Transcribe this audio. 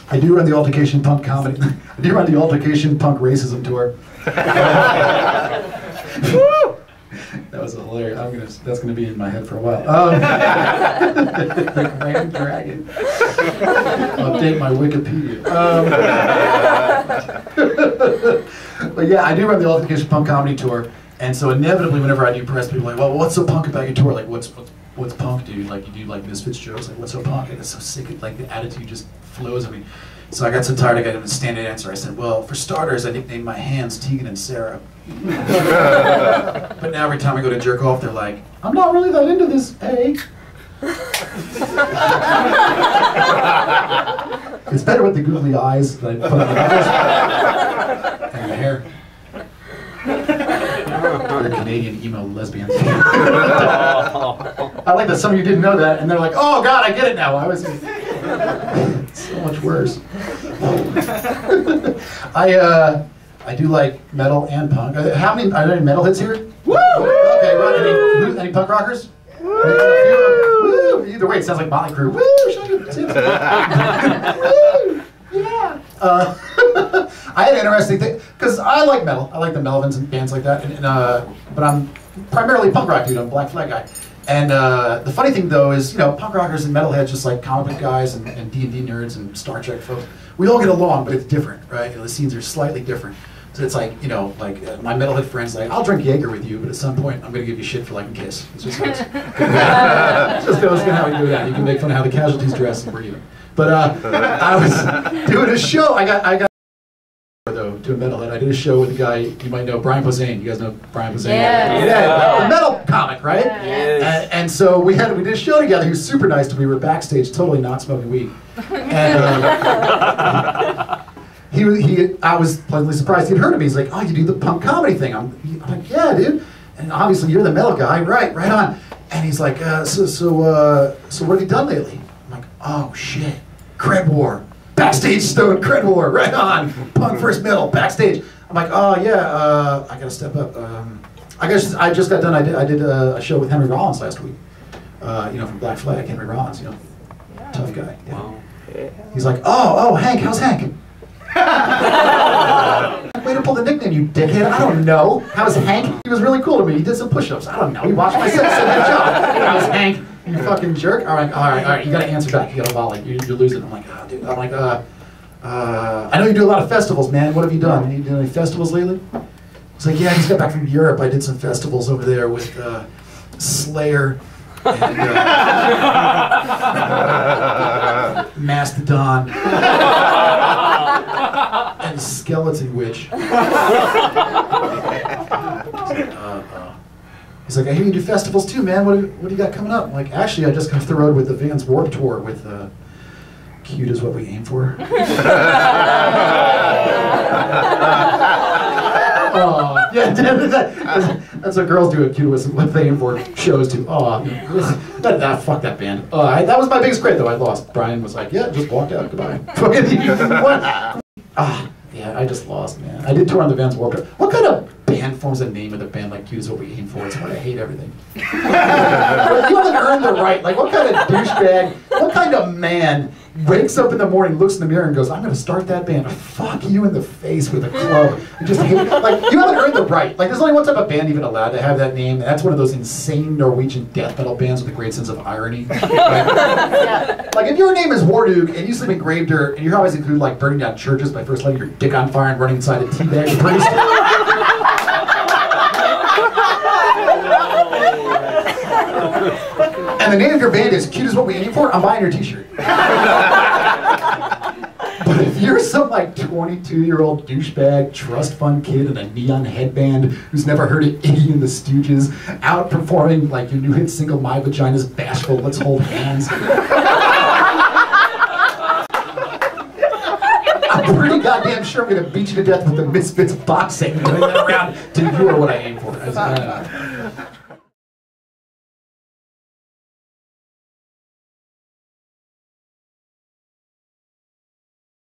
I do run the Altercation Punk comedy. I do run the Altercation Punk racism tour. That was hilarious. That's gonna be in my head for a while. The Grand Dragon. Update my Wikipedia. But yeah, I do run the Altercation Punk comedy tour, and so inevitably, whenever I do press, people are like, "Well, what's so punk about your tour? Like, what's punk, dude? Like, you do like Misfits jokes? Like, what's so punk?" And it's so sick. Like, the attitude just flows at me. So I got so tired, I got a standard answer. I said, "Well, for starters, I nicknamed my hands Tegan and Sarah." But now every time I go to jerk off, they're like, "I'm not really that into this, eh?" It's better with the googly eyes that I put on the nose and the hair. They're Canadian emo lesbians. I like that some of you didn't know that, and they're like, "Oh God, I get it now." I was so much worse. I do like metal and punk. How many are there any metalheads here? Woo! Okay, right. Any punk rockers? Woo! Either way, it sounds like Motley Crue. Woo! Show your tits. Woo! Yeah. I had an interesting thing because I like metal. I like the Melvins and bands like that. But I'm primarily punk rock dude. I'm a Black Flag guy. And the funny thing though is, you know, punk rockers and metalheads, just like comic book guys and D&D nerds and Star Trek folks, we all get along, but it's different, right? You know, the scenes are slightly different. So it's like, you know, like my metalhead friends, like, I'll drink Jaeger with you, but at some point I'm going to give you shit for liking Kiss. It's just, it's just how we do that. You can make fun of how the Casualties dress and we're even. But I was doing a show. I got though to a metalhead. I did a show with a guy you might know, Brian Posehn. You guys know Brian Posehn? Yeah, the metal comic, right? Yes. And so we did a show together. He was super nice to me. We were backstage, totally not smoking weed. And I was pleasantly surprised he'd heard of me. He's like, "Oh, you do the punk comedy thing?" I'm like, "Yeah, dude." And obviously you're the metal guy, right on. And he's like, so what have you done lately? I'm like, "Oh shit, Cred War. Backstage Stone, Cred War, right on. Punk first metal, backstage." I'm like, "Oh yeah, I gotta step up." I just got done. I did a show with Henry Rollins last week. You know, from Black Flag, Henry Rollins. You know, tough guy. Yeah. Wow. He's like, "Oh, Hank, how's Hank?" Way to pull the nickname, you dickhead. I don't know. How's Hank? He was really cool to me. He did some push-ups. I don't know. He watched my set, said good job. How's Hank? You fucking jerk. All right. You gotta answer back. You gotta volley. You're losing. I'm like, "Oh, dude." I'm like, I know you do a lot of festivals, man. What have you done? You done any festivals lately? He's like, "Yeah, I just got back from Europe. I did some festivals over there with Slayer and Mastodon and Skeleton Witch." He's like, "I hear you do festivals too, man. What do you got coming up?" I'm like, "Actually, I just got off the road with the Vans Warped Tour with Cute Is What We Aim For." Yeah, that's what girls do at Cute Is What They Aim For shows too. Fuck that band. That was my biggest credit though. I lost. Brian was like, "Yeah, just walked out. Goodbye." Yeah, I just lost, man. I did tour on the Vans Warped Tour. What kind of band forms a name of the band like Cute Is What We Aim For? It's why I hate everything. You haven't earned the right. Like, what kind of douchebag, what kind of man wakes up in the morning, looks in the mirror and goes, "I'm going to start that band." Fuck you in the face with a club. You just hate, like, you haven't earned the right. Like, there's only one type of band even allowed to have that name, and that's one of those insane Norwegian death metal bands with a great sense of irony. Like, if your name is Warduke and you sleep in grave dirt, and your hobbies include, like, burning down churches by first lighting your dick on fire and running inside a teabag priest. And the name of your band is Cute Is What We Aim For, I'm buying your t-shirt. But if you're some like 22-year-old douchebag trust fund kid in a neon headband who's never heard of Iggy and the Stooges, out performing like your new hit single My Vagina's Bashful, Let's Hold Hands, I'm pretty goddamn sure I'm gonna beat you to death with the Misfits box set and bring that around to "You Are What I Aim For."